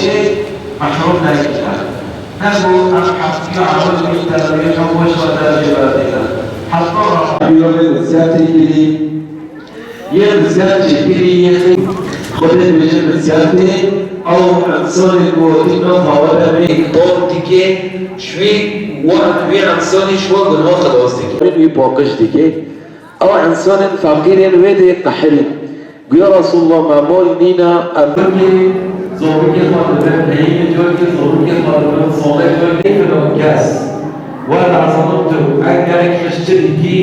شيء محروم نشدها نقول حقي عمل بالتربية وشهداء جبادنا حضر يوم السياسي كلي يوم السياسي كلي خودت بجم السياسي أو أنسان الوطنة فوالا بين دور تيكي شوي وقت بين أنساني شوي قلنا خلاص تيكي بين باقش تيكي أو إنسان فقير ويدي يتحرم يا رسول الله ما مول نينا أبني زوجي خالد هي جوجي زوجي خالد صالح جوجي في الأوكاس وأنا عصمته أجرك مشتركي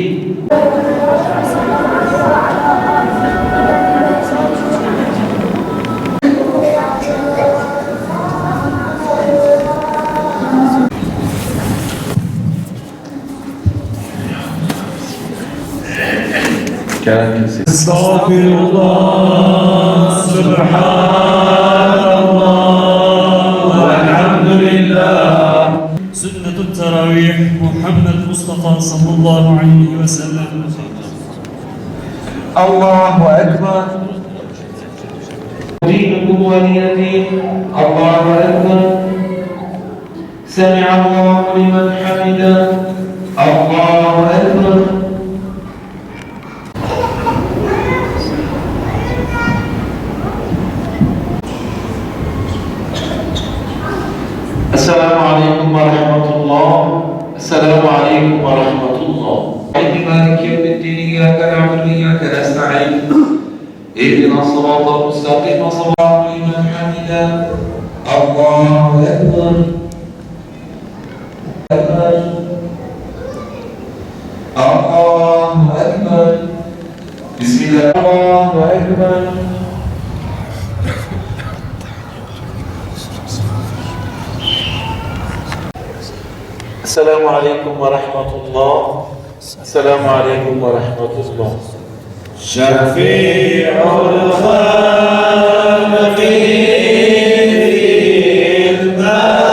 استغفر الله سبحان الله والحمد لله. سنة التراويح محمد مصطفى صلى الله عليه وسلم. الله أكبر دينكم ولي دين. الله أكبر سمع الله لمن حمده. الله أكبر. السلام عليكم ورحمة الله. السلام عليكم ورحمة الله. مالك يوم الدين إياك نعبد وإياك نستعين اهدنا الصراط المستقيم صراط لمن حمده. الله أكبر. الله أكبر. بسم الله. الله أكبر. السلام عليكم ورحمة الله. السلام عليكم ورحمة الله. شفيع الخلق في المحشر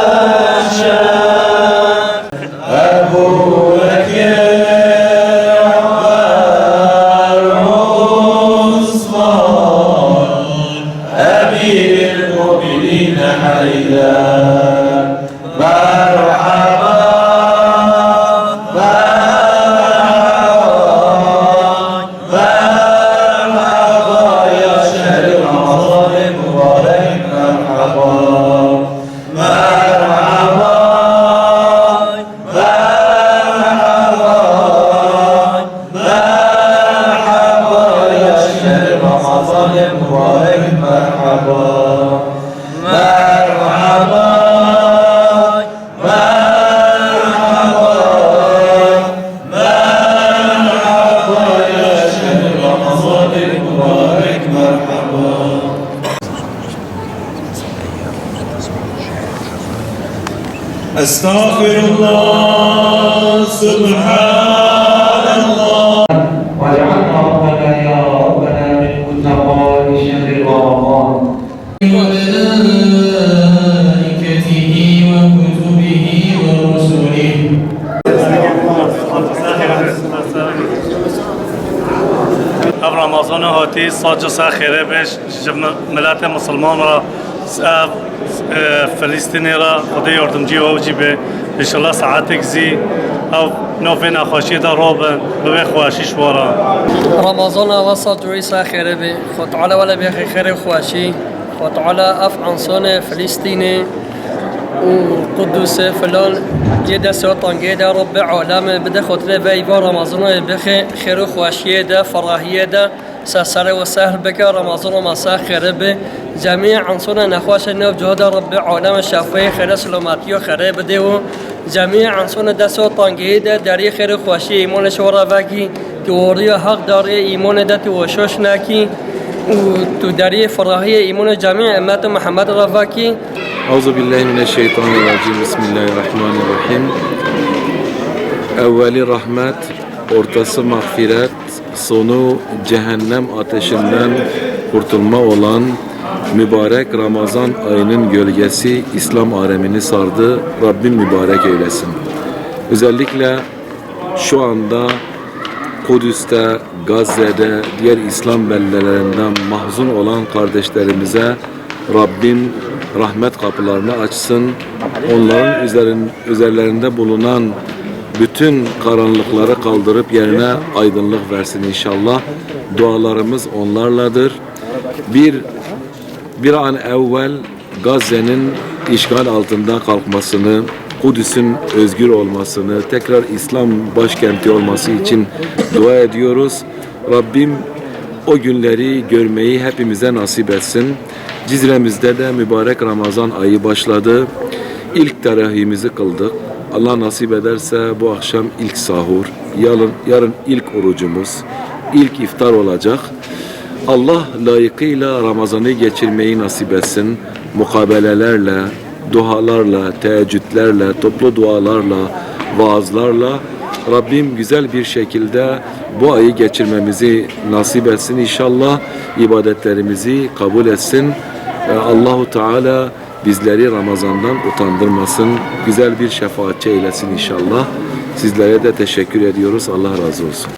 أبو بكر عثمان أمير المؤمنين حيدا استغفر الله سبحان الله. واجعلنا ربنا يا ربنا من متقاء شهر رمضان. وملائكته وكتبه ورسله. رمضان هاتی ساج خیره بش ملت مسلمان را فلسطینی را خدا یاردمجی و جیبه انشالله ساعتك زی او نوفين اخواشی دا روبن بوی خواشیش وارا رمضان وسط جويسا خير بي خد على ولا بيخي خير خواشي خد على اف انسان فلسطيني وقدوس فلان جدا سوطان جدا رب عالم بده خاطر ويبا رمضان بخي خير خواشي ده فراهيه ده سر وسهل بك رمضان مساء خير به جميع عنصرنا نخواش نوب جهد رب عالم الشفاء خير سلامتي وخير بده و جميع عنصرنا دسو طنجيده دري خير خواشي ايمان شورا وكي توري حق داري ايمان ده توشوش نكي و دري فراهيه ايمان جميع امه محمد رفاكي. أعوذ بالله من الشيطان الرجيم. بسم الله الرحمن الرحيم. Evveli rahmet, ortası mağfiret, sonu cehennem ateşinden kurtulma olan mübarek Ramazan ayının gölgesi İslam alemini sardı. Rabbim mübarek eylesin. Özellikle şu anda Kudüs'te, Gazze'de, diğer İslam beldelerinden mahzun olan kardeşlerimize Rabbim rahmet kapılarını açsın. Onların üzerlerinde bulunan bütün karanlıkları kaldırıp yerine aydınlık versin inşallah. Dualarımız onlarladır. Bir an evvel Gazze'nin işgal altından kalkmasını, Kudüs'ün özgür olmasını, tekrar İslam başkenti olması için dua ediyoruz. Rabbim o günleri görmeyi hepimize nasip etsin. Cizre'mizde de mübarek Ramazan ayı başladı. İlk teravihimizi kıldık. Allah nasip ederse bu akşam ilk sahur, yarın ilk orucumuz, ilk iftar olacak. Allah layıkıyla Ramazan'ı geçirmeyi nasip etsin. Mukabelelerle, dualarla, teheccüdlerle, toplu dualarla, vaazlarla Rabbim güzel bir şekilde bu ayı geçirmemizi nasip etsin inşallah. İbadetlerimizi kabul etsin. Allahu Teala bizleri Ramazan'dan utandırmasın. Güzel bir şefaatçi eylesin inşallah. Sizlere de teşekkür ediyoruz. Allah razı olsun.